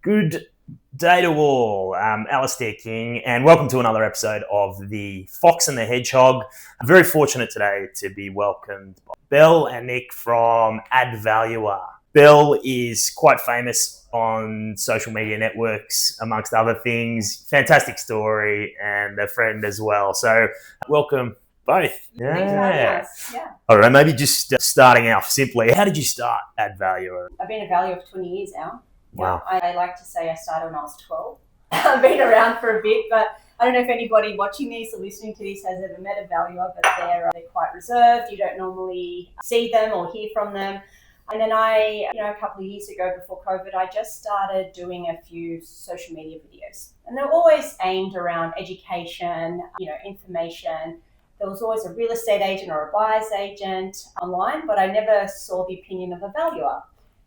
Good day to all. Alistair King, and welcome to another episode of the Fox and the Hedgehog. I'm very fortunate today to be welcomed by Bel and Nick from Advaluer. Bel is quite famous on social media networks, amongst other things. Fantastic story and a friend as well. So welcome both. Yeah. All right, maybe just starting off simply, how did you start Advaluer? I've been a valuer for 20 years now. Wow. I like to say I started when I was 12. I've been around for a bit, but I don't know if anybody watching this or listening to this has ever met a valuer, but they're quite reserved. You don't normally see them or hear from them. And then a couple of years ago before COVID, I just started doing a few social media videos. And they're always aimed around education, information. There was always a real estate agent or a buyer's agent online, but I never saw the opinion of a valuer.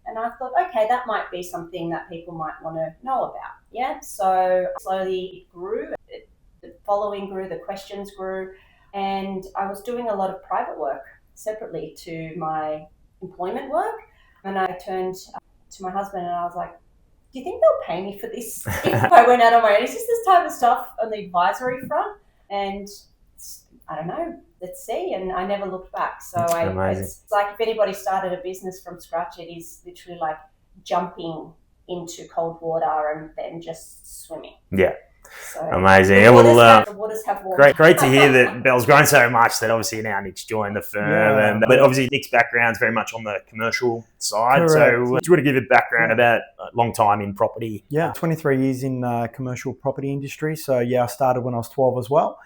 And I thought, okay, that might be something that people might want to know about. Yeah. So slowly it grew, the following grew, the questions grew. And I was doing a lot of private work separately to my employment work. And I turned to my husband and I was like, do you think they'll pay me for this if I went out on my own? Is this type of stuff on the advisory front? And I don't know, let's see. And I never looked back. So it's like if anybody started a business from scratch, it is literally like jumping into cold water and then just swimming. Yeah. So amazing. The waters have warmed. Great to hear that Bel's grown so much that obviously now Nick's joined the firm. But obviously Nick's background's very much on the commercial side. Correct. So do you want to give a background about a long time in property? Yeah, 23 years in commercial property industry. So I started when I was 12 as well.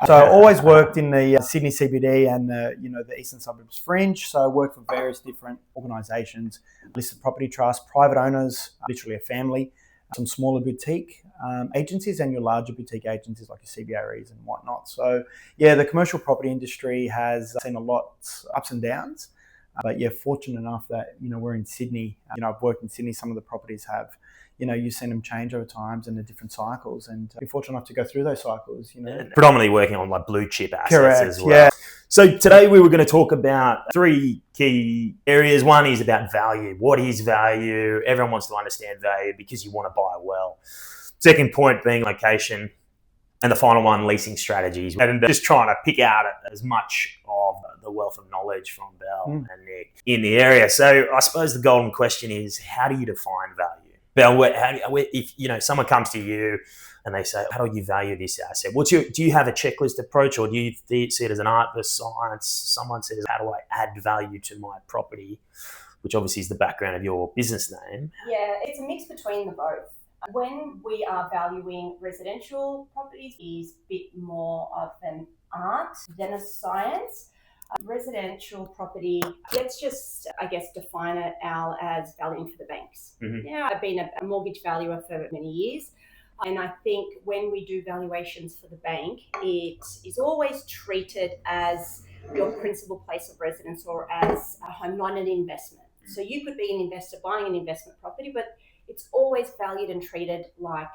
So I always worked in the Sydney CBD and the eastern suburbs fringe. So I worked for various different organisations, listed property trusts, private owners, literally a family, some smaller boutique agencies and your larger boutique agencies like your CBREs and whatnot. So the commercial property industry has seen a lot ups and downs. But fortunate enough that, we're in Sydney. I've worked in Sydney. Some of the properties have, you've seen them change over times and the different cycles, and you're fortunate enough to go through those cycles, Predominantly working on like blue chip assets. Correct, as well. Yeah. So today we were going to talk about three key areas. One is about value. What is value? Everyone wants to understand value because you want to buy well. Second point being location. And the final one, leasing strategies. And just trying to pick out as much of the wealth of knowledge from Bel and Nick in the area. So I suppose the golden question is, how do you define value? Bel, if someone comes to you and they say, how do you value this asset? Do you have a checklist approach, or do you see it as an art versus science? Someone says, how do I add value to my property? Which obviously is the background of your business name. Yeah, it's a mix between the both. When we are valuing residential properties, is a bit more of an art than a science. Residential property, let's just, define it as valuing for the banks. Mm-hmm. Yeah, I've been a mortgage valuer for many years. And I think when we do valuations for the bank, it is always treated as your principal place of residence or as a home, not an investment. So you could be an investor buying an investment property, but it's always valued and treated like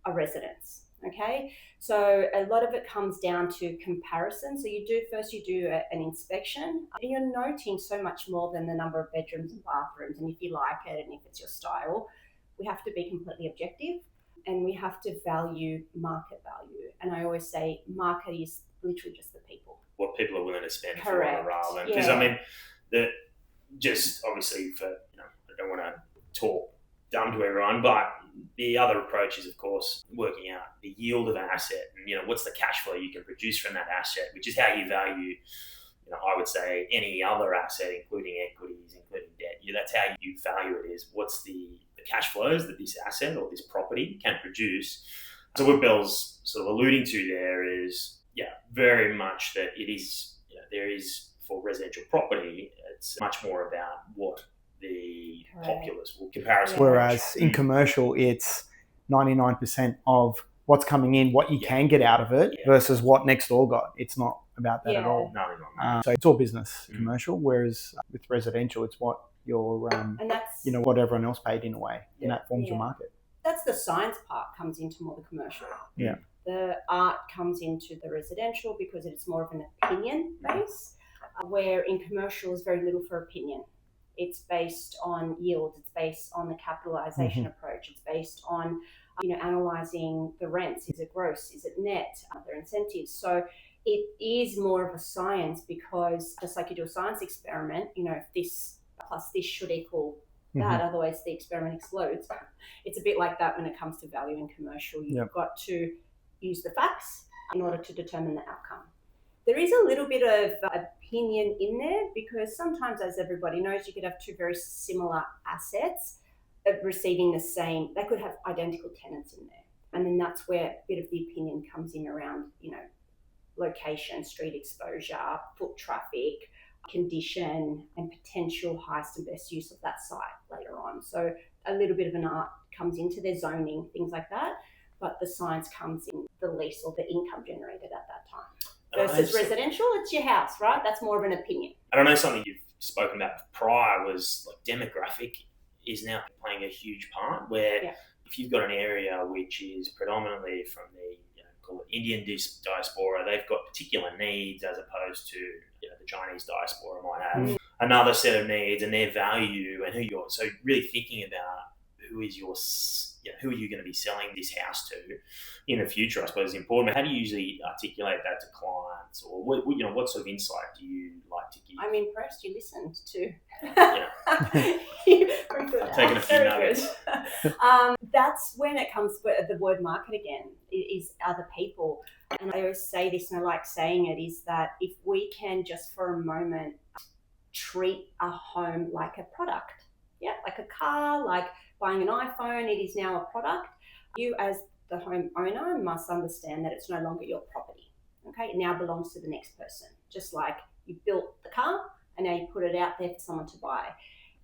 a residence. Okay, so a lot of it comes down to comparison. So you do an inspection, and you're noting so much more than the number of bedrooms and bathrooms, and if you like it and if it's your style. We have to be completely objective, and we have to value market value. And I always say market is literally just the people. What people are willing to spend. Correct. For rather than, because just obviously I don't want to talk dumb to everyone, but the other approach is, of course, working out the yield of an asset and, what's the cash flow you can produce from that asset, which is how you value, I would say any other asset, including equities, including debt. That's how you value it, is what's the cash flows that this asset or this property can produce. So what Bel's sort of alluding to there is, very much that it is, there is for residential property, it's much more about what the populace will comparison. Whereas in commercial, it's 99% of what's coming in, what you can get out of it versus what next door got. It's not about that at all. No. So it's all business commercial, whereas with residential, it's what your, and that's, what everyone else paid in a way, and that forms your market. That's the science part comes into more the commercial. Yeah. The art comes into the residential because it's more of an opinion base, where in commercial is very little for opinion. It's based on yields. It's based on the capitalization approach. It's based on, analyzing the rents. Is it gross? Is it net? Are there incentives? So it is more of a science, because just like you do a science experiment, if this plus this should equal that, otherwise the experiment explodes. It's a bit like that when it comes to value in commercial. You've got to use the facts in order to determine the outcome. There is a little bit of opinion in there, because sometimes, as everybody knows, you could have two very similar assets receiving the same, they could have identical tenants in there. And then that's where a bit of the opinion comes in around, location, street exposure, foot traffic, condition, and potential highest and best use of that site later on. So a little bit of an art comes into their zoning, things like that, but the science comes in the lease or the income generated at that time. Versus residential, it's your house, right? That's more of an opinion. I don't know, something you've spoken about prior was like demographic is now playing a huge part, where if you've got an area which is predominantly from the call it Indian diaspora, they've got particular needs, as opposed to the Chinese diaspora might have another set of needs and their value and who you're. So really thinking about who is your, who are you going to be selling this house to in the future, I suppose, is important. How do you usually articulate that to clients, or what sort of insight do you like to give? I'm impressed you listened to. I've taken a few nuggets. That's when it comes to the word market again, is other people. And I always say this, and I like saying it, is that if we can just for a moment treat a home like a product, like a car, like buying an iPhone, it is now a product. You as the homeowner must understand that it's no longer your property. Okay, it now belongs to the next person. Just like you built the car and now you put it out there for someone to buy.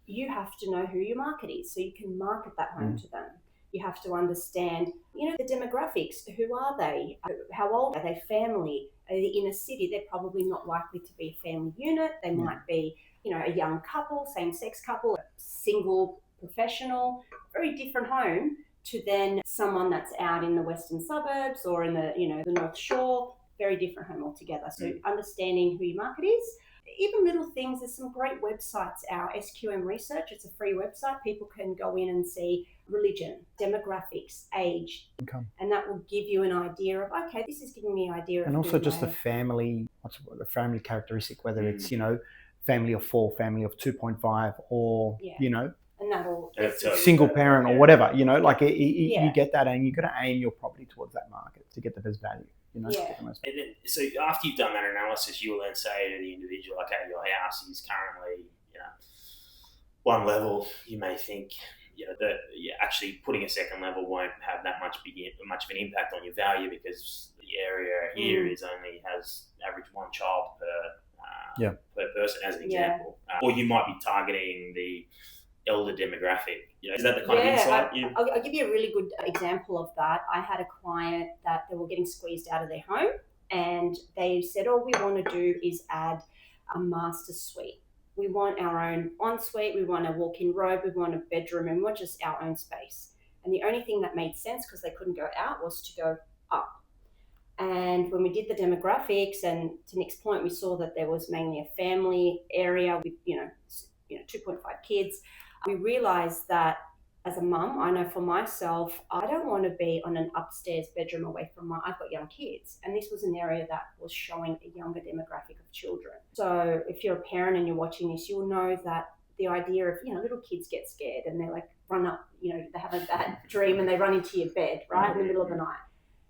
You have to know who your market is, so you can market that home to them. You have to understand, the demographics. Who are they? How old are they? Family? Are they in a city? They're probably not likely to be a family unit. They might be, a young couple, same-sex couple, single professional, very different home to then someone that's out in the western suburbs or in the, the North Shore, very different home altogether. So understanding who your market is. Even little things, there's some great websites. Our SQM Research, it's a free website. People can go in and see religion, demographics, age, income. And that will give you an idea of, okay, this is giving me an idea of. And also just the family, the family characteristic, whether it's, family of 4, family of 2.5, or, and that'll single parent or whatever, you get that, and you've got to aim your property towards that market to get the best value. So after you've done that analysis, you will then say to the individual, okay, your house is currently, one level. You may think, that actually putting a second level won't have that much of an impact on your value, because the area here has average one child per person, as an example. Or you might be targeting the elder demographic. Is that the kind of insight? I'll give you a really good example of that. I had a client that they were getting squeezed out of their home, and they said, all we want to do is add a master suite. We want our own ensuite, we want a walk-in robe, we want a bedroom, and we want just our own space. And the only thing that made sense, because they couldn't go out, was to go up. And when we did the demographics, and to Nick's point, we saw that there was mainly a family area with 2.5 kids. We realized that as a mum, I know for myself, I don't want to be on an upstairs bedroom away from I've got young kids. And this was an area that was showing a younger demographic of children. So if you're a parent and you're watching this, you'll know that the idea of, little kids get scared and they're like, run up, they have a bad dream and they run into your bed, right, in the middle of the night.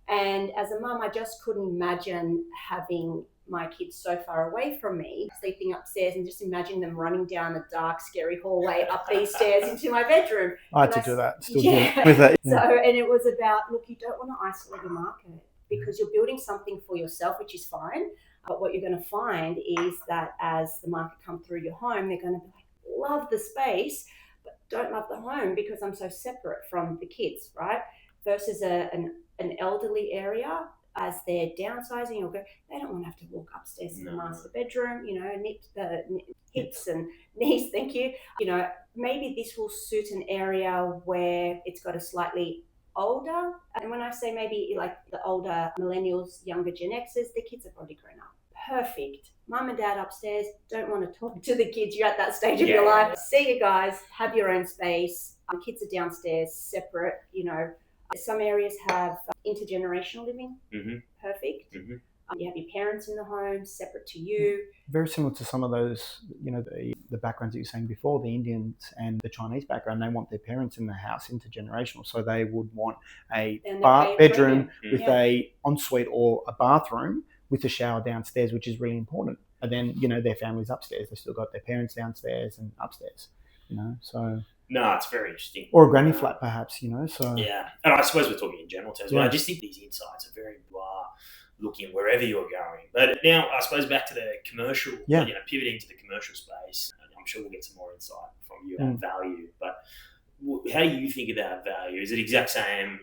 And as a mum, I just couldn't imagine having my kids so far away from me, sleeping upstairs, and just imagine them running down the dark, scary hallway up these stairs into my bedroom. I had to do that. Still do it with it. So, and it was about, look, you don't want to isolate your market, because you're building something for yourself, which is fine. But what you're going to find is that as the market comes through your home, they're going to be like, love the space, but don't love the home because I'm so separate from the kids, right? Versus an elderly area, as they're downsizing, or they don't want to have to walk upstairs to the master bedroom, hips and knees, thank you. Maybe this will suit an area where it's got a slightly older, and when I say maybe like the older millennials, younger Gen Xers, the kids have already grown up. perfect. Mum and dad upstairs don't want to talk to the kids. You're at that stage of your life. See you guys, have your own space. Kids are downstairs, separate. Some areas have intergenerational living. Perfect. You have your parents in the home, separate to you. Very similar to some of those, the backgrounds that you were saying before, the Indians and the Chinese background. They want their parents in the house, intergenerational. So they would want a bedroom with a ensuite or a bathroom with a shower downstairs, which is really important. And then, their family's upstairs. They've still got their parents downstairs and upstairs, so... No, it's very interesting. Or a granny flat, perhaps, so... Yeah, and I suppose we're talking in general terms, but I just think these insights are very looking wherever you're going. But now, I suppose back to the commercial, pivoting to the commercial space, I'm sure we'll get some more insight from you about value, but how do you think about value? Is it exact same?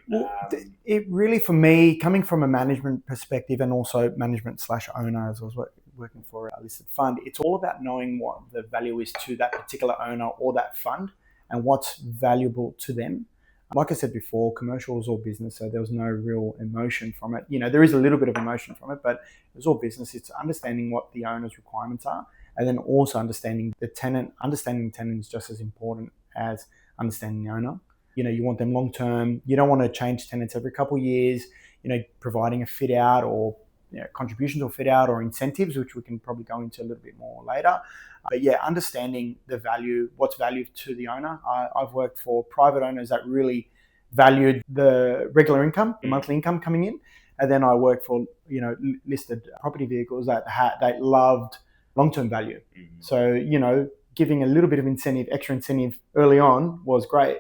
It really, for me, coming from a management perspective and also management/owner, as I was working for a listed fund, it's all about knowing what the value is to that particular owner or that fund and what's valuable to them. Like I said before, commercial is all business, so there was no real emotion from it. There is a little bit of emotion from it, but it was all business. It's understanding what the owner's requirements are, and then also understanding the tenant. Understanding the tenant is just as important as understanding the owner. You want them long term. You don't want to change tenants every couple of years. Providing a fit out or contribution to a fit out or incentives, which we can probably go into a little bit more later. But understanding the value, what's valued to the owner. I've worked for private owners that really valued the regular income, the monthly income coming in. And then I worked for, listed property vehicles that loved long-term value. So, giving a little bit of incentive, extra incentive early on was great,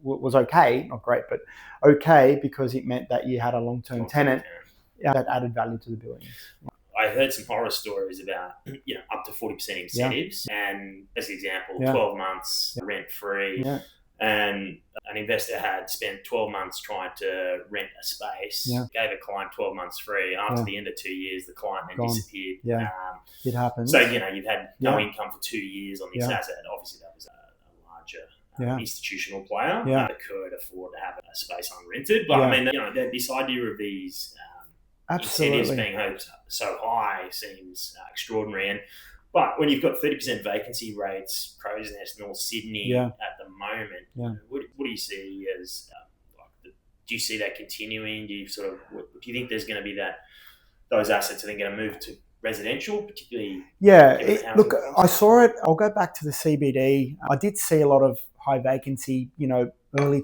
was okay, not great, but okay, because it meant that you had a long-term tenant that added value to the buildings. I heard some horror stories about, up to 40% incentives. And as an example, 12 months rent-free. And an investor had spent 12 months trying to rent a space, gave a client 12 months free. After the end of 2 years, the client then disappeared. It happens. So, you've had no income for 2 years on this asset. Obviously, that was a larger institutional player that could afford to have a space unrented. But, this idea of these... incentives being so high seems extraordinary. But when you've got 30% vacancy rates, Crow's Nest, North Sydney at the moment, what do you see as? Do you see that continuing? Do you think there's going to be those assets are then going to move to residential, particularly? Look, I saw it. I'll go back to the CBD. I did see a lot of high vacancy. Early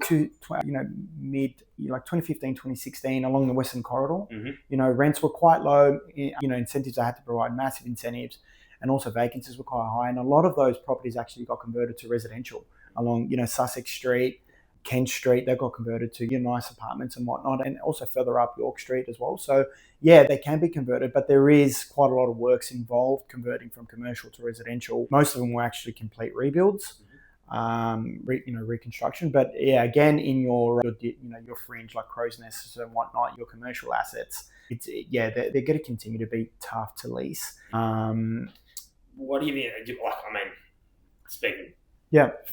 mid 2015, 2016 along the Western Corridor. Rents were quite low. Incentives, I had to provide massive incentives, and also vacancies were quite high. And a lot of those properties actually got converted to residential along, Sussex Street, Kent Street. They got converted to nice apartments and whatnot, and also further up York Street as well. So they can be converted, but there is quite a lot of works involved converting from commercial to residential. Most of them were actually complete rebuilds. Reconstruction, but again, in your fringe like Crow's Nests and whatnot, your commercial assets, they're going to continue to be tough to lease. What do you think? Speaking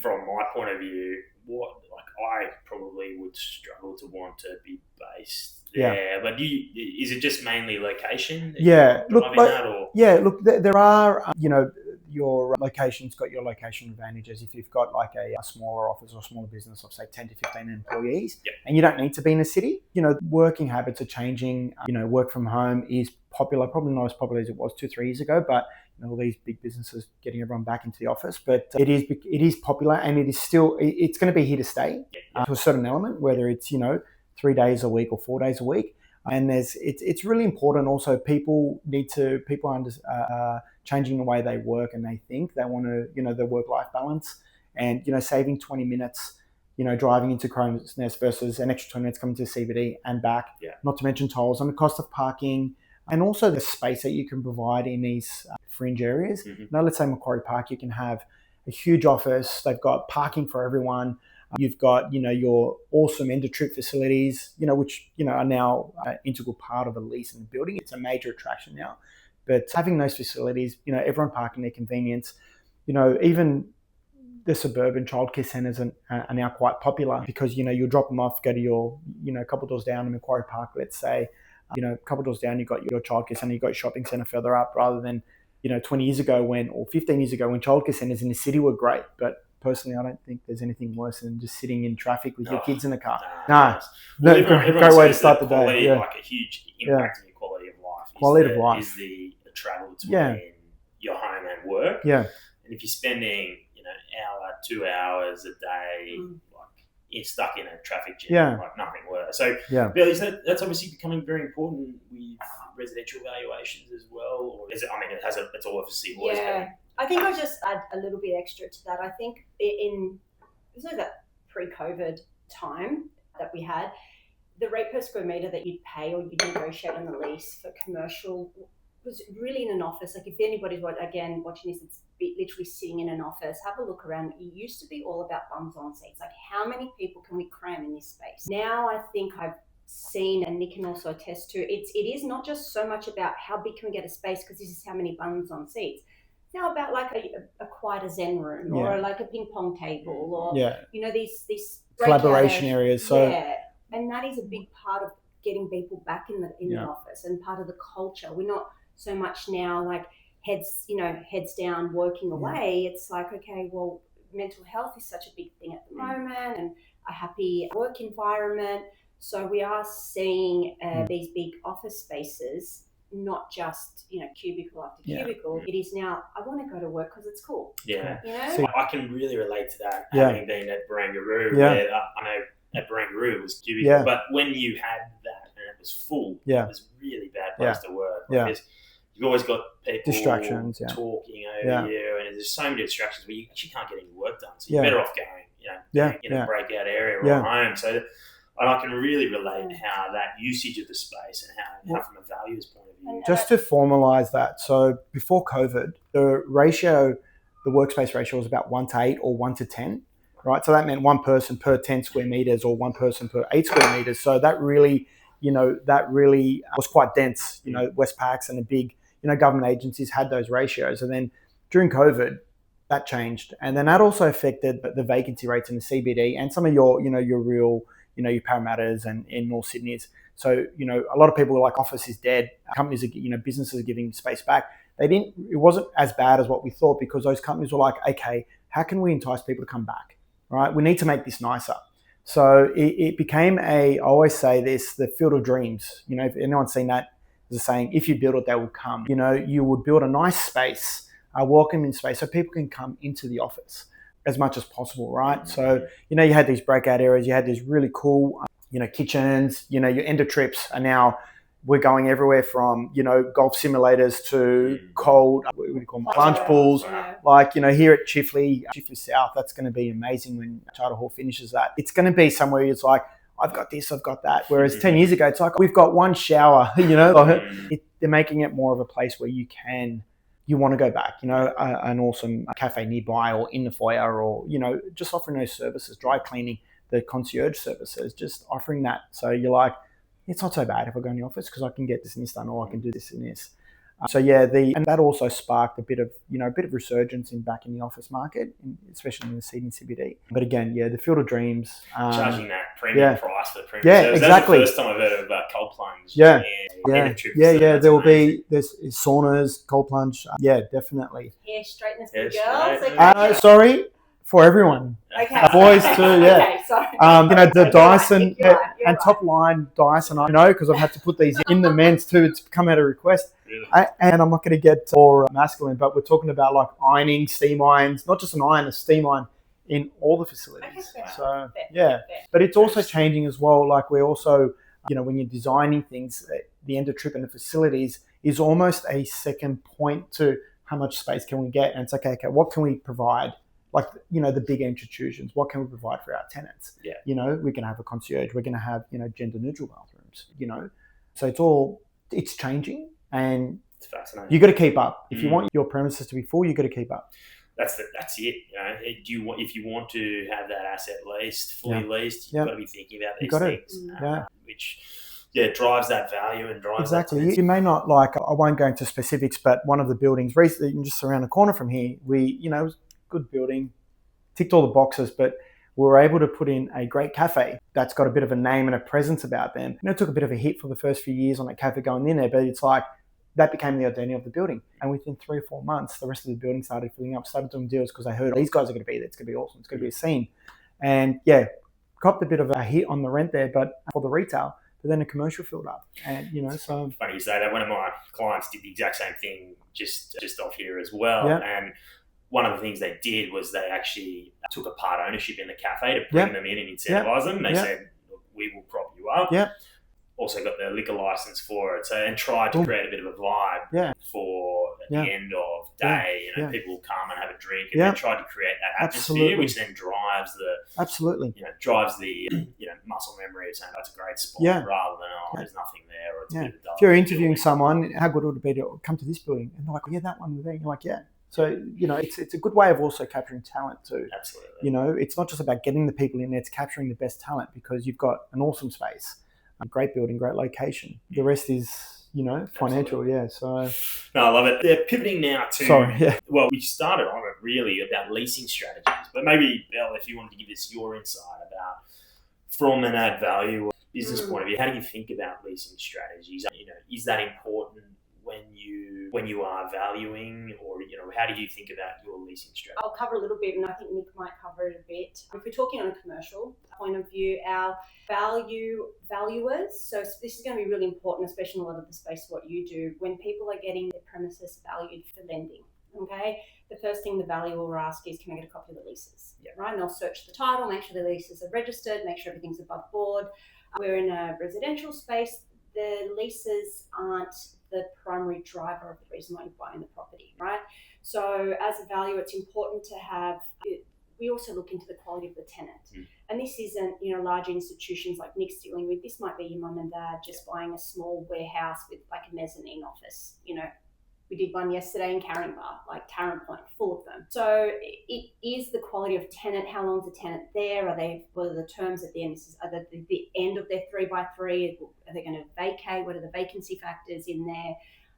from my point of view, I probably would struggle to want to be based there. But is it just mainly location? There are your location's got your location advantages. If you've got a smaller office or smaller business of say 10 to 15 employees, and you don't need to be in a city, working habits are changing. Work from home is popular, probably not as popular as it was 2-3 years ago, but all these big businesses getting everyone back into the office. But it is popular, and it is still, it's going to be here to stay to a certain element, whether it's 3 days a week or 4 days a week. And it's really important. Also, people are changing the way they work and they think. They want to, the work-life balance, and saving 20 minutes, driving into Crow's Nest versus an extra 20 minutes coming to the CBD and back. Not to mention tolls and the cost of parking, and also the space that you can provide in these fringe areas. Let's say Macquarie Park, you can have a huge office. They've got parking for everyone. You've got, your awesome end-of-trip facilities, which, are now an integral part of a leasing building. It's a major attraction now. But having those facilities, everyone parking their convenience, even the suburban childcare centres are now quite popular because, you'll drop them off, go to your, a couple of doors down in Macquarie Park, let's say, A couple of doors down, you've got your childcare centre, you've got your shopping centre further up, rather than 20 years ago or 15 years ago when childcare centres in the city were great. But personally, I don't think there's anything worse than just sitting in traffic with your kids in the car. Great way to start the day. Like a huge impact on your quality of life. Is the travel between your home and work. Yeah. And if you're spending, hour, 2 hours a day, you're stuck in a traffic jam, like nothing worse. So, Billy, that's obviously becoming very important with residential valuations as well. Or is it? I mean, it's all obviously always been. I think I'll just add a little bit extra to that. I think this was that pre-COVID time that we had, the rate per square metre that you'd pay or you'd negotiate on the lease for commercial was really in an office. Like if anybody's watching this, it's literally sitting in an office. Have a look around. It used to be all about bums on seats. Like how many people can we cram in this space? Now I think I've seen, and Nick can also attest to, it is not just so much about how big can we get a space because this is how many bums on seats. It's now about like a quieter Zen room or like a ping pong table or these collaboration areas. So and that is a big part of getting people back in the office and part of the culture. We're not so much now like heads down working away. It's like, okay, well, mental health is such a big thing at the moment and a happy work environment. So we are seeing these big office spaces, not just cubicle after cubicle. It is now, I want to go to work because it's cool. So I can really relate to that, having been at Barangaroo. Where I know at Barangaroo it was cubicle, but when you had that and it was full, it was a really bad place to work. Because you've always got people distractions, talking over you, and there's so many distractions where you actually can't get any work done. So you're better off going, in a breakout area or home. So and I can really relate how that usage of the space and how from a values point of view. Just to formalise that, so before COVID, the workspace ratio was about 1:8 or 1:10, right? So that meant one person per 10 square metres or one person per 8 square metres. So that really was quite dense. Westpac's and the big, government agencies had those ratios. And then during COVID, that changed. And then that also affected the vacancy rates in the CBD and some of your real, your Parramatta's and in North Sydney's. So, a lot of people were like, office is dead. Companies are, businesses are giving space back. It wasn't as bad as what we thought because those companies were like, okay, how can we entice people to come back, right? We need to make this nicer. So it became I always say this, the field of dreams. If anyone's seen that, there's a saying, if you build it, they will come. You would build a nice space, a welcoming space so people can come into the office as much as possible, right? So, you had these breakout areas, you had these really cool, kitchens, your end of trips are now, we're going everywhere from, golf simulators to cold, what do you call them, plunge pools. Like, here at Chifley South, that's going to be amazing when Charter Hall finishes that. It's going to be somewhere it's like, I've got this, I've got that. Whereas 10 years ago, it's like, we've got one shower, they're making it more of a place where you want to go back, an awesome cafe nearby or in the foyer or, just offering those services, dry cleaning, the concierge services, just offering that. So you're like, it's not so bad if I go in the office because I can get this and this done or I can do this and this. And that also sparked a bit of resurgence back in the office market, especially in the Sydney CBD. But again, the field of dreams. Charging that premium price for the premium service. Exactly. That's the first time I've heard about cold plunge. There's saunas, cold plunge. Definitely. Hair straightness for girls. Sorry, for everyone. Okay. Boys too, Okay, sorry. The Dyson you're and top line Dyson, I know because I've had to put these in the men's too. It's come out of request. And I'm not going to get more masculine, but we're talking about like ironing, steam irons, not just an iron, a steam iron in all the facilities. Fair. But it's also changing as well. Like we're also, when you're designing things, the end of trip in the facilities is almost a second point to how much space can we get. And it's like, okay, what can we provide? Like, the big institutions, what can we provide for our tenants? We can have a concierge, we're going to have, gender neutral bathrooms, So it's changing and it's fascinating. You got to keep up. If you want your premises to be full, you got to keep up. That's it. If you want to have that asset fully leased, you've got to be thinking about these things, which drives that value and drives exactly. That you may not I won't go into specifics, but one of the buildings recently, just around the corner from here, it was a good building, ticked all the boxes, but we were able to put in a great cafe that's got a bit of a name and a presence about them. And it took a bit of a hit for the first few years on that cafe going in there, but it's like that became the identity of the building. And within 3 or 4 months, the rest of the building started filling up, started doing deals because they heard these guys are going to be there. It's going to be awesome. It's going to be a scene. And yeah, copped a bit of a hit on the rent there, but for the retail, but then the commercial filled up. And, so. Funny you say that. One of my clients did the exact same thing just off here as well. Yeah. And one of the things they did was they actually took a part ownership in the cafe to bring them in and incentivize them. They said, look, we will prop you up. Yeah. Also got the liquor license for it. So, and tried to create a bit of a vibe for at the end of day. People will come and have a drink, and they tried to create that atmosphere, which then drives the muscle memory of saying that's a great spot, rather than there's nothing there, or it's a bit of a dull If you're interviewing building. someone, how good would it be to come to this building? And they're like, that one was there. You're like, So, it's a good way of also capturing talent too. Absolutely. It's not just about getting the people in there, it's capturing the best talent, because you've got an awesome space, a great building, great location. The rest is, financial. Absolutely. So, no, I love it. They're pivoting now to, well, we started on it really about leasing strategies, but maybe, Belle, if you wanted to give us your insight about from an add value business point of view, how do you think about leasing strategies? Is that important when you are valuing, or how do you think about your leasing strategy? I'll cover a little bit, and I think Nick might cover it a bit. If we're talking on a commercial point of view, our valuers, so this is going to be really important, especially in a lot of the space what you do, when people are getting their premises valued for lending. Okay, the first thing the valuer will ask is, can I get a copy of the leases? Right, and they'll search the title, make sure the leases are registered, make sure everything's above board. We're in a residential space. The leases aren't the primary driver of the reason why you're buying the property, right? So as a valuer, it's important to have, we also look into the quality of the tenant. And this isn't, large institutions like Nick's dealing with. This might be your mum and dad just buying a small warehouse with like a mezzanine office. We did one yesterday in Caringbah, like Tarrant Point, full of them. So it is the quality of tenant. How long is the tenant there? What are the terms at the end? Are they at the end of their 3x3? Are they going to vacate? What are the vacancy factors in there?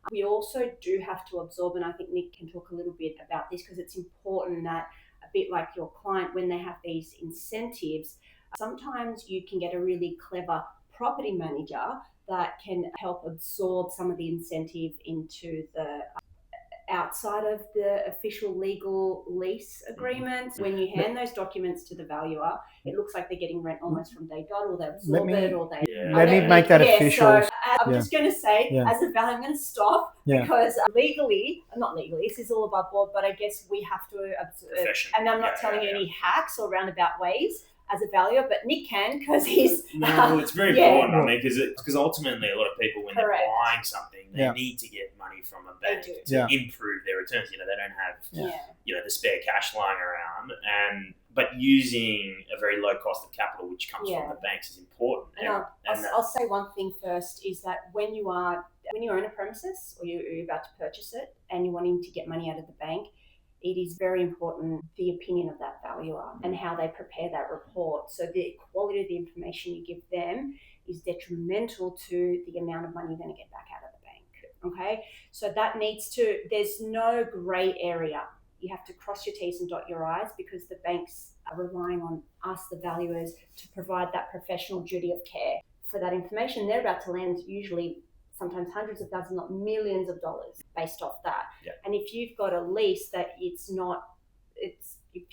We also do have to absorb, and I think Nick can talk a little bit about this, because it's important that, a bit like your client, when they have these incentives, sometimes you can get a really clever property manager that can help absorb some of the incentive into the outside of the official legal lease agreements. When you hand those documents to the valuer, it looks like they're getting rent almost from day dot, or they absorb it, or they... Let me make that official. So I'm just going to say, as a valuer, I'm going to stop, because not legally, this is all above board, but I guess we have to observe. And I'm not telling you any hacks or roundabout ways as a valuer, but Nick can, because he's... No, it's very important, because ultimately a lot of people, when they're buying something, they need to get money from a bank to improve their returns. They don't have the spare cash lying around, but using a very low cost of capital, which comes from the banks, is important. I'll say one thing first, is that when you own a premises, or you're about to purchase it and you're wanting to get money out of the bank, it is very important the opinion of that valuer and how they prepare that report. So the quality of the information you give them is detrimental to the amount of money you're going to get back out of the bank. Okay, so that there's no grey area. You have to cross your T's and dot your I's, because the banks are relying on us, the valuers, to provide that professional duty of care for that information. They're about to lend usually sometimes hundreds of thousands, not millions of dollars based off that. And if you've got a lease that if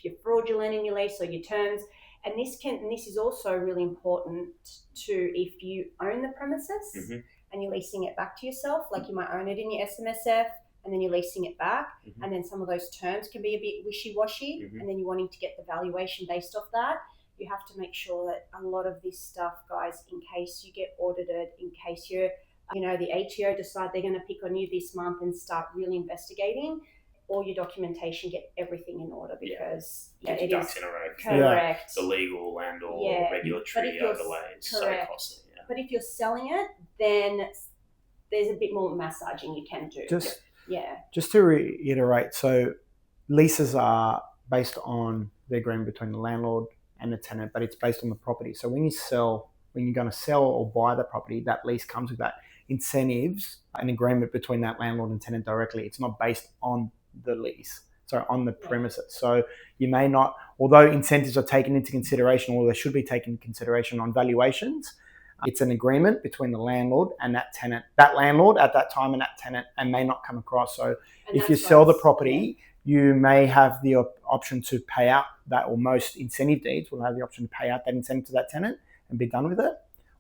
you're fraudulent in your lease or your terms, and this is also really important to, if you own the premises and you're leasing it back to yourself, like you might own it in your SMSF and then you're leasing it back, and then some of those terms can be a bit wishy-washy, and then you're wanting to get the valuation based off that. You have to make sure that a lot of this stuff, guys, in case you get audited, in case you're the ATO decide they're going to pick on you this month and start really investigating, all your documentation, get everything in order, because it is in a row. Correct. The legal and or regulatory overlay is so costly. But if you're selling it, then there's a bit more massaging you can do. Just to reiterate, so leases are based on the agreement between the landlord and the tenant, but it's based on the property. So when you're going to sell or buy the property, that lease comes with that incentives, an agreement between that landlord and tenant directly. It's not based on the lease. on the premises. So you may not, although incentives are taken into consideration, or they should be taken into consideration on valuations, it's an agreement between the landlord and that tenant. That landlord at that time and that tenant, and may not come across. So if you sell the property, you may have the option to pay out that, or most incentive deeds will have the option to pay out that incentive to that tenant and be done with it,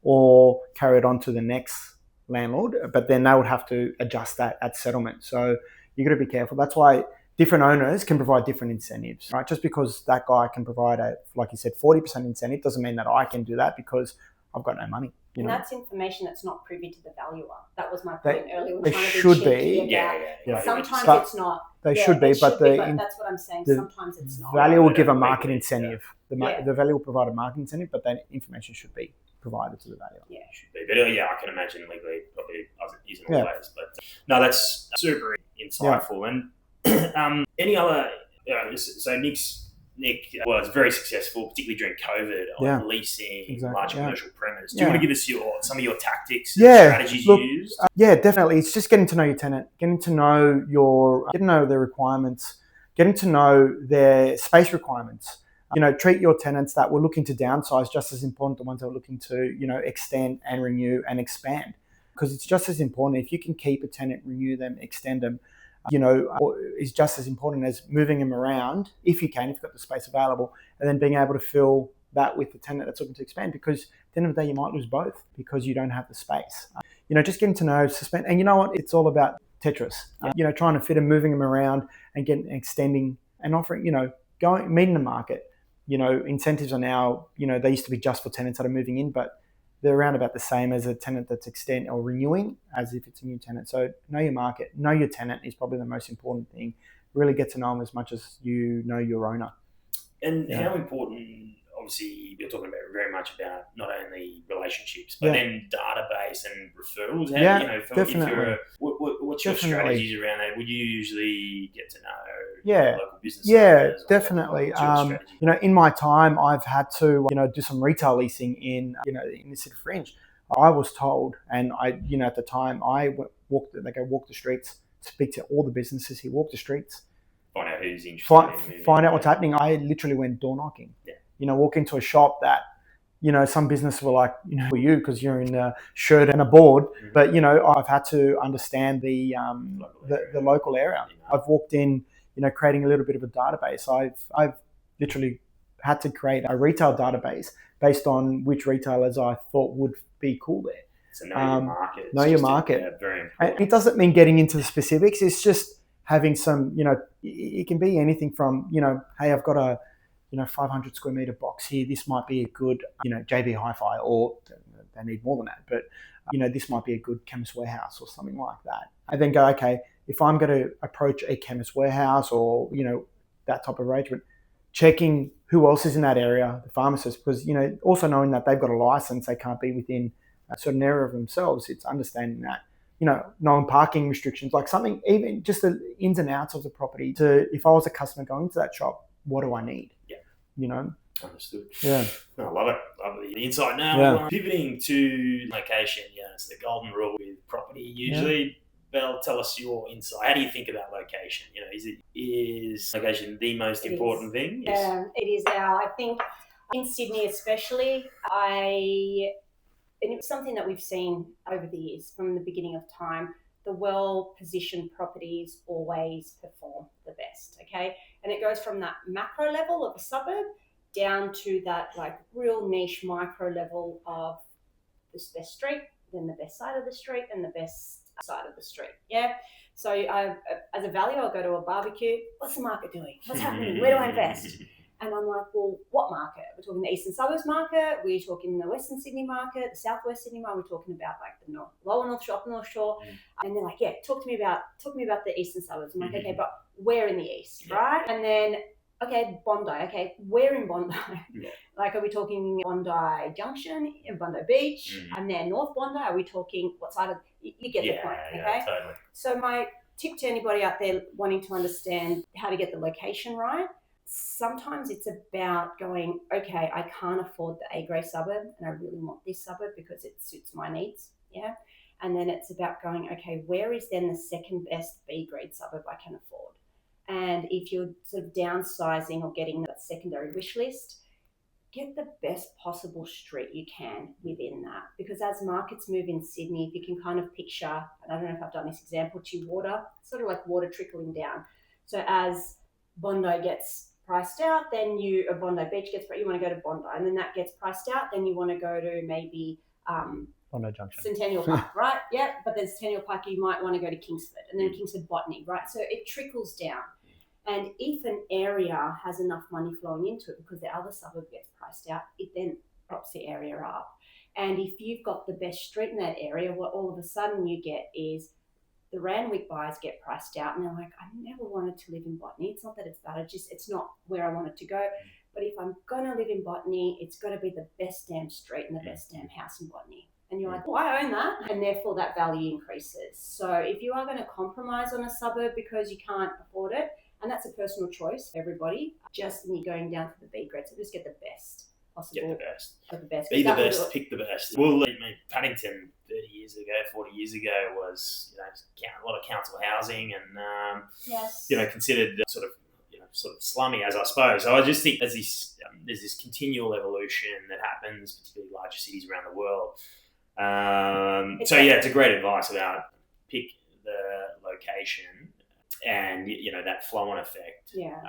or carry it on to the next landlord. But then they would have to adjust that at settlement. So you've got to be careful. That's why different owners can provide different incentives, right? Just because that guy can provide like you said, 40% incentive doesn't mean that I can do that because I've got no money. And that's information that's not privy to the valuer. That was my point earlier. They should be. Sometimes it's not. They should be, but that's what I'm saying. Sometimes it's not. Value will give a market incentive. The value will provide a market incentive, but that information should be provided to the valuer. Yeah, it should be. But I can imagine legally probably isn't always. But no, that's super insightful. And any other? So Nick was very successful, particularly during COVID, on leasing large commercial premises. Do you want to give us some of your tactics and strategies you used? Yeah, definitely. It's just getting to know your tenant, getting to know their requirements, getting to know their space requirements. Treat your tenants that were looking to downsize just as important the ones that are looking to, extend and renew and expand. Because it's just as important. If you can keep a tenant, renew them, extend them, is just as important as moving them around if you've got the space available, and then being able to fill that with the tenant that's looking to expand, because at the end of the day you might lose both because you don't have the space. Just getting to know, suspend, and you know what, it's all about Tetris. Trying to fit them, moving them around, and getting extending and offering, meeting the market. Incentives are now, they used to be just for tenants that are moving in, but they're around about the same as a tenant that's extend or renewing as if it's a new tenant. So know your market, know your tenant is probably the most important thing. Really get to know them as much as you know your owner. And how important, obviously, you're talking about very much about not only relationships, but then database and referrals. Definitely. What's your strategies around that? Would you usually get to know local business owners? Yeah, definitely. In my time, I've had to, do some retail leasing in the city fringe. I was told, and at the time, I walk the streets, speak to all the businesses here, walk the streets. Find out who's interested. Find out what's happening. I literally went door knocking. Walk into a shop that, some businesses were like, for you, because you're in a shirt and a board. But, I've had to understand the local area. I've walked in, creating a little bit of a database. I've literally had to create a retail database based on which retailers I thought would be cool there. So know your market. Know your market. Very important. It doesn't mean getting into the specifics. It's just having some, it can be anything from, hey, I've got a 500 square meter box here. This might be a good, JB Hi-Fi, or they need more than that. But, this might be a good Chemist Warehouse or something like that. I then go, okay, if I'm going to approach a Chemist Warehouse or, that type of arrangement, checking who else is in that area, the pharmacist, because, also knowing that they've got a license, they can't be within a certain area of themselves. It's understanding that, knowing parking restrictions, like something, even just the ins and outs of the property. If I was a customer going to that shop, what do I need? Understood. Yeah. No, I love it. Love the insight. Now, pivoting to location, it's the golden rule with property. Usually, Belle, tell us your insight. How do you think about location? Is location the most important thing? Yeah, it is now. I think in Sydney especially, and it's something that we've seen over the years from the beginning of time. The well-positioned properties always perform the best, okay? And it goes from that macro level of a suburb down to that like real niche micro level of this best street, then the best side of the street, and the best side of the street, So as a valuer, I'll go to a barbecue. What's the market doing? What's happening? Where do I invest? And I'm like, well, what market? We're talking the Eastern Suburbs market. We're talking the Western Sydney market, the Southwest Sydney market. We're talking about like the lower North Shore, North Shore. And they're like, talk to me about the Eastern Suburbs. I'm like, okay, but where in the East, right? And then, okay, Bondi. Okay, where in Bondi? Like, are we talking Bondi Junction, Bondi Beach, and then North Bondi? Are we talking what side of? You get the point, okay? Yeah, totally. So my tip to anybody out there wanting to understand how to get the location right. Sometimes it's about going, okay, I can't afford the A-grade suburb and I really want this suburb because it suits my needs, And then it's about going, okay, where is then the second best B-grade suburb I can afford? And if you're sort of downsizing or getting that secondary wish list, get the best possible street you can within that. Because as markets move in Sydney, if you can kind of picture, and I don't know if I've done this example to water, sort of like water trickling down. So as Bondi gets priced out, then Bondi Beach gets, you want to go to Bondi, and then that gets priced out, then you want to go to maybe Bondi Junction. Centennial Park, right? Yeah, but then Centennial Park, you might want to go to Kingsford, and then Kingsford Botany, right? So it trickles down. And if an area has enough money flowing into it because the other suburb gets priced out, it then props the area up. And if you've got the best street in that area, what all of a sudden you get is the Randwick buyers get priced out, and they're like, I never wanted to live in Botany. It's not that it's bad, it's not where I wanted to go. But if I'm going to live in Botany, it's got to be the best damn street and the best damn house in Botany. And you're like, well, I own that, and therefore that value increases. So if you are going to compromise on a suburb because you can't afford it, and that's a personal choice for everybody, just when you're going down to the B grade, so just get the best possible. Get the best. Get the best. Be the best, pick the best. Well, I mean, Paddington 30 years ago, 40 years ago was, a lot of council housing and, yes. Considered sort of slummy, as I suppose. So I just think there's this continual evolution that happens, particularly larger cities around the world. It's a great advice about pick the location and that flow-on effect. Yeah.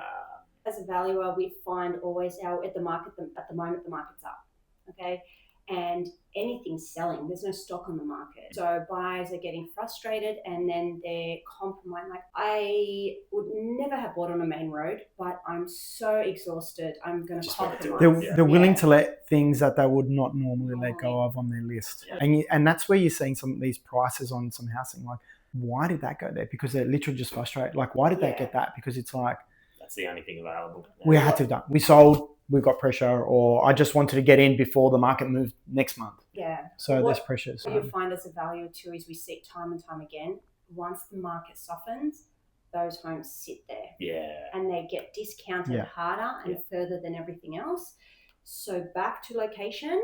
As a valuer, we find always at the moment the market's up, okay, and anything's selling. There's no stock on the market, so buyers are getting frustrated, and then they're compromising. Like, I would never have bought on a main road, but I'm so exhausted. I'm going to compromise. They're willing to let things that they would not normally let go of on their list, and that's where you're seeing some of these prices on some housing. Like, why did that go there? Because they're literally just frustrated. Like, why did they get that? Because it's like, that's the only thing available. We had to have done. We sold, we got pressure, or I just wanted to get in before the market moved next month. Yeah. So there's pressures. What you'll find as a valuer too is we see time and time again, once the market softens, those homes sit there. Yeah. And they get discounted harder and further than everything else. So back to location.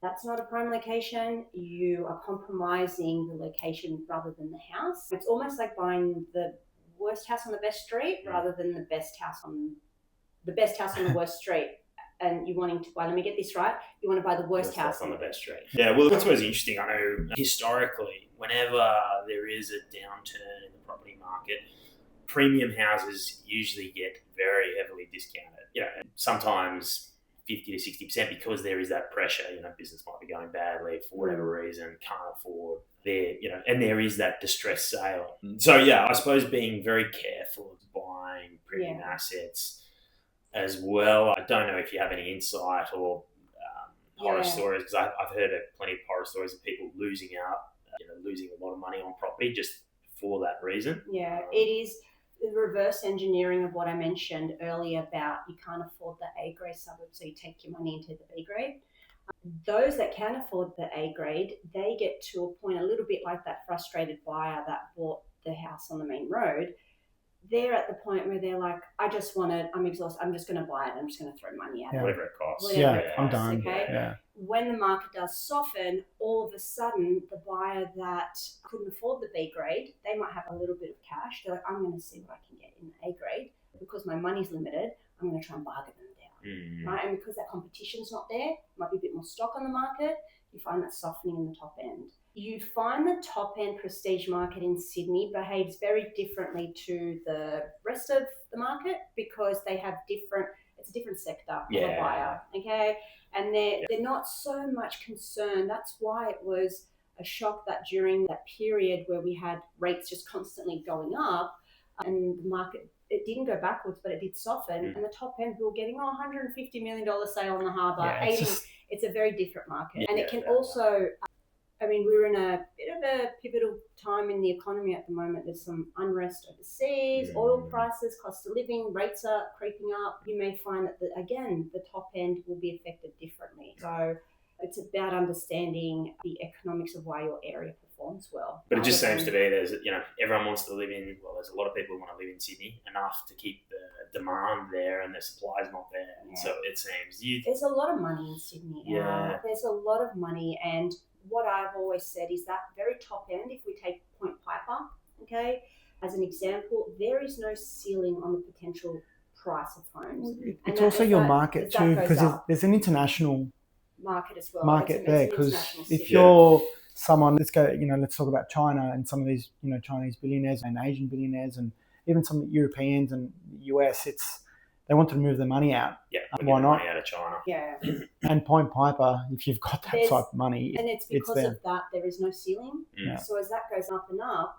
That's not a prime location. You are compromising the location rather than the house. It's almost like buying the worst house on the best street rather than the best house on the worst street. And you wanting to buy, let me get this right, you want to buy the worst house on the best street. Yeah, well, that's what's interesting. I know historically, whenever there is a downturn in the property market, premium houses usually get very heavily discounted. Sometimes 50 to 60% because there is that pressure. Business might be going badly for whatever reason, can't afford and there is that distressed sale. So I suppose being very careful of buying premium assets as well. I don't know if you have any insight or horror stories, because I've heard of plenty of horror stories of people losing out, losing a lot of money on property just for that reason. Yeah, it is the reverse engineering of what I mentioned earlier about you can't afford the A grade suburb, so you take your money into the B grade. Those that can afford the A grade, they get to a point a little bit like that frustrated buyer that bought the house on the main road. They're at the point where they're like, I'm exhausted, I'm just going to buy it, I'm just going to throw money at it. Whatever it costs. I'm done. Okay? Yeah. When the market does soften, all of a sudden, the buyer that couldn't afford the B grade, they might have a little bit of cash. They're like, I'm going to see what I can get in the A grade. Because my money's limited, I'm going to try and bargain them down. Right? And because that competition's not there, might be a bit more stock on the market, you find that softening in the top end. You find the top end prestige market in Sydney behaves very differently to the rest of the market because they have it's a different sector of a buyer, okay? And they're not so much concerned. That's why it was a shock that during that period where we had rates just constantly going up and the market, it didn't go backwards, but it did soften. And the top end, we were getting $150 million sale on the harbour. It's a very different market. And it can also, we're in a bit of a pivotal time in the economy at the moment. There's some unrest overseas, oil prices, cost of living, rates are creeping up. You may find that, the top end will be affected differently. So it's about understanding the economics of why your area performs well. But it just seems to be there's, everyone wants to live in, there's a lot of people who want to live in Sydney enough to keep the demand there and the supply's not there. Yeah. So it seems there's a lot of money in Sydney. There's a lot of money, and what I've always said is that very top end, if we take Point Piper, okay, As an example, there is no ceiling on the potential price of homes. It's also your market too, because there's an international market as well. Market there, because if you're you're someone, let's talk about China and some of these, Chinese billionaires and Asian billionaires and even some Europeans and US, they want to move the money out. Yeah, why not? Money out of China. Yeah. And Point Piper, if you've got that type of money, and it's because of that there is no ceiling. Yeah. So as that goes up and up,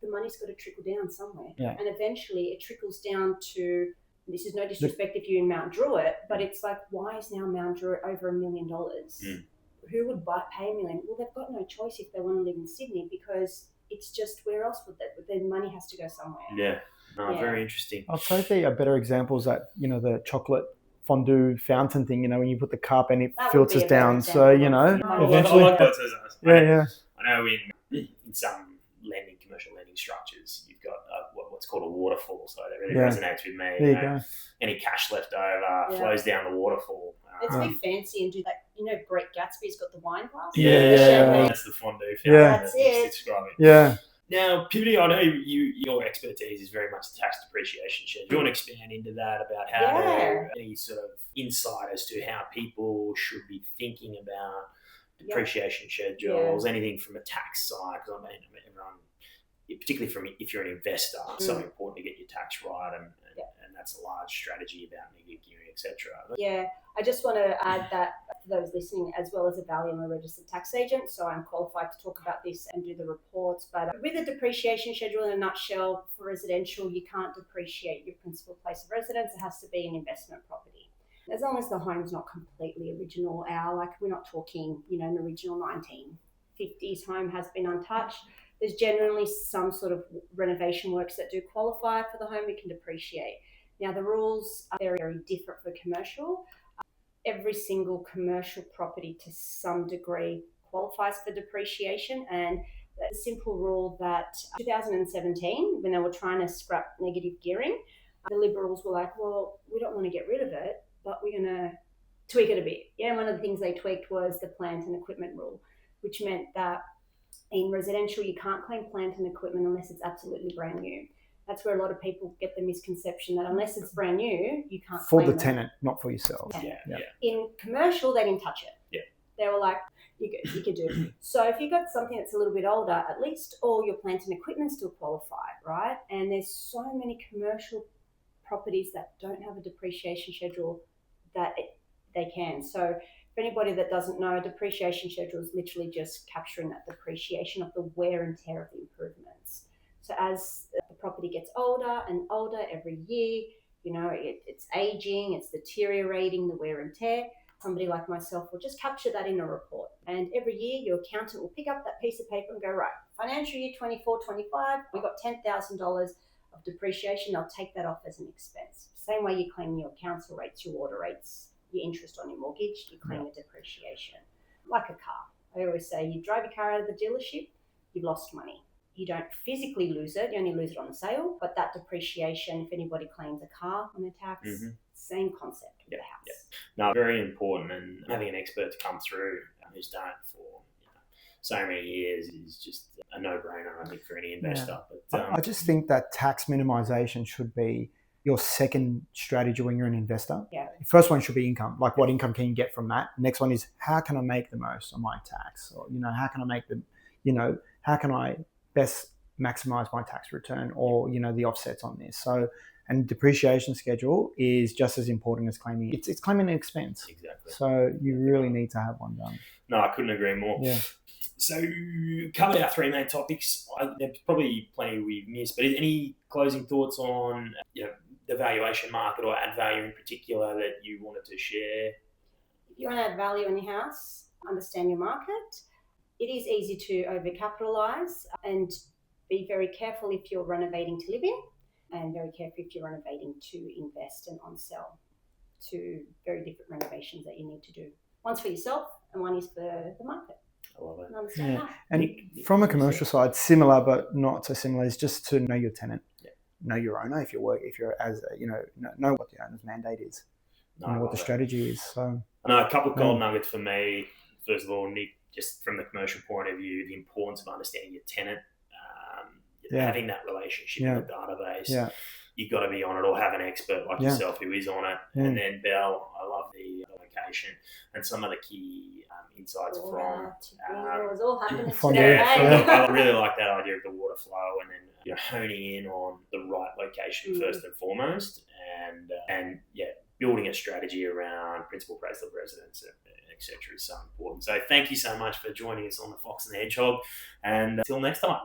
the money's got to trickle down somewhere. Yeah. And eventually it trickles down to, this is no disrespect if you're in Mount Druitt, but it's like, why is now Mount Druitt over $1 million? Who would pay $1 million? Well, they've got no choice if they want to live in Sydney, because it's just, where else would the money has to go somewhere. Yeah. No, very interesting. I'd say there are better examples that, the chocolate fondue fountain thing, when you put the cup and it filters down. So, eventually. I like those. Yeah. I know in some commercial lending structures, you've got what's called a waterfall. So that really resonates with me. There you go. Any cash left over flows down the waterfall. Let's be fancy and do that. Great Gatsby's got the wine glass. Yeah. That's the fondue fountain. That's it. Yeah. Now, pivoting, I know your expertise is very much tax depreciation schedule. Do you want to expand into that about how any sort of insight as to how people should be thinking about depreciation schedules, anything from a tax side? Because I mean, everyone, particularly if you're an investor, it's so important to get your tax right, and that's a large strategy about negative gearing, etc. Yeah, I just want to add that for those listening, as well as a value, I'm a registered tax agent, so I'm qualified to talk about this and do the reports. But with a depreciation schedule, in a nutshell, for residential, you can't depreciate your principal place of residence. It has to be an investment property. As long as the home's not completely original, we're not talking, an original 1950s home has been untouched. There's generally some sort of renovation works that do qualify for the home we can depreciate. Now, the rules are very, very different for commercial. Every single commercial property to some degree qualifies for depreciation, and a simple rule that 2017, when they were trying to scrap negative gearing, the Liberals were like, well, we don't want to get rid of it, but we're going to tweak it a bit. Yeah, and one of the things they tweaked was the plant and equipment rule, which meant that in residential, you can't claim plant and equipment unless it's absolutely brand new. That's where a lot of people get the misconception that unless it's brand new, you can't for claim the tenant, not for yourself. Yeah. In commercial, they didn't touch it. Yeah. They were like, you could do. So if you've got something that's a little bit older, at least all your plant and equipment still qualify, right? And there's so many commercial properties that don't have a depreciation schedule that they can. So for anybody that doesn't know, a depreciation schedule is literally just capturing that depreciation of the wear and tear of the improvements. So as the property gets older and older every year, it's aging, it's deteriorating, the wear and tear. Somebody like myself will just capture that in a report. And every year your accountant will pick up that piece of paper and go, right, financial year 24-25, we got $10,000 of depreciation. They'll take that off as an expense. Same way you claim your council rates, your water rates, your interest on your mortgage, you claim the depreciation. Like a car. I always say, you drive your car out of the dealership, you've lost money. You don't physically lose it, you only lose it on the sale, but that depreciation, if anybody claims a car on their tax, same concept with the house. Yeah. No, very important, and having an expert to come through who's done it for so many years is just a no-brainer, I think, for any investor. But I just think that tax minimization should be your second strategy when you're an investor. Yeah. The first one should be income. Like, what income can you get from that? Next one is, how can I make the most of my tax? Or, how can I make how can I best maximize my tax return, or, the offsets on this? So, and depreciation schedule is just as important as claiming. It's claiming an expense. Exactly. So you really need to have one done. No, I couldn't agree more. Yeah. So, covered our three main topics. There's probably plenty we've missed, but any closing thoughts on the valuation market or add value in particular that you wanted to share? If you want to add value in your house, understand your market. It is easy to overcapitalize, and be very careful if you're renovating to live in, and very careful if you're renovating to invest and on sell. Two very different renovations that you need to do. One's for yourself and one is for the market. I love it. Understand that. And from a commercial side, similar but not so similar, is just to know your tenant, know your owner. If you're know what the owner's mandate is, know what the strategy is. So I know a couple of gold nuggets for me. First of all, Nick, just from the commercial point of view, the importance of understanding your tenant. having that relationship in the database. Yeah. You've got to be on it or have an expert like yourself who is on it. And then Belle, I love the location and some of the key insights It was all happening today. I really like that idea of the water flow and then honing in on the right location first and foremost, and building a strategy around principal price of residence, etc. is so important. So thank you so much for joining us on the Fox and the Hedgehog, and until next time.